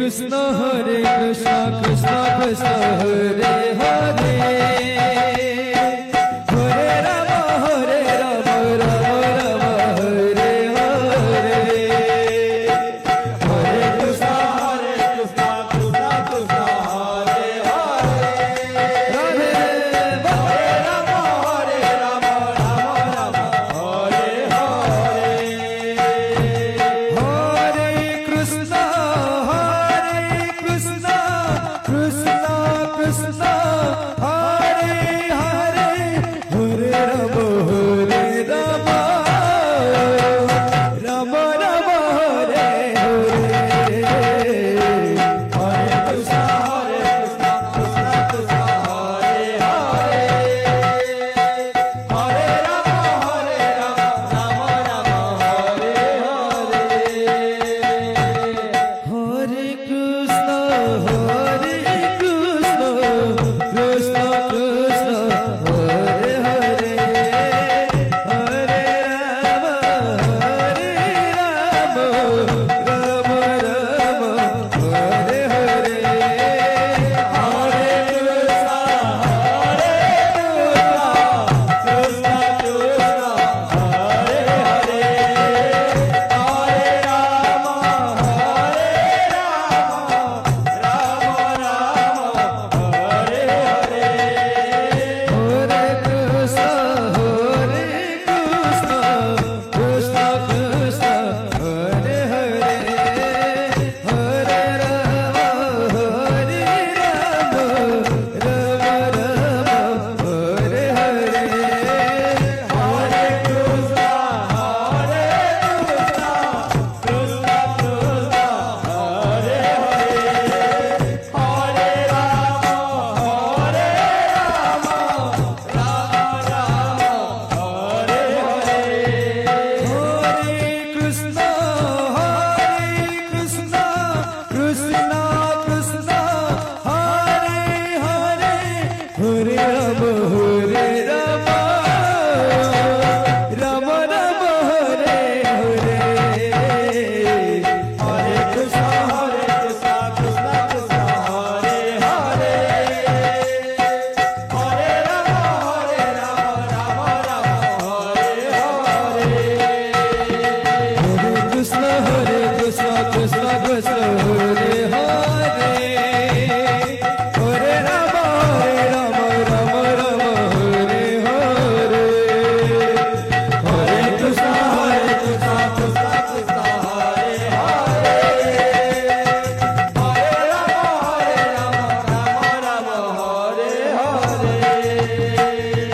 Krishna Krishna Krishna Hare Hare Hare Rama Rama Rama Hare Hare Hare Krishna Krishna Krishna Hare Hare Hare Rama Rama Rama Hare Hare Hare Krishna Krishna Krishna Hare Hare Hare Rama Rama Rama Hare Hare Hare Krishna Krishna Krishna Hare Hare Hare Rama Rama Rama Hare Hare Hare Krishna Krishna Krishna Hare Hare Hare Rama Rama Rama Hare Hare Hare Krishna Krishna Krishna Hare Hare Hare Rama Hare Hare Hare Krishna Krishna Krishna Hare Hare Hare Rama Rama Rama Hare Hare Hare Krishna Krishna Krishna Hare Hare Hare Rama Hare Krishna Krishna Krishna Hare Hare Hare Rama Rama Rama Hare Hare Hare Krishna Krishna Krishna Hare Hare Hare Rama Rama Hare Hare Hare Krishna Krishna Krishna Hare Hare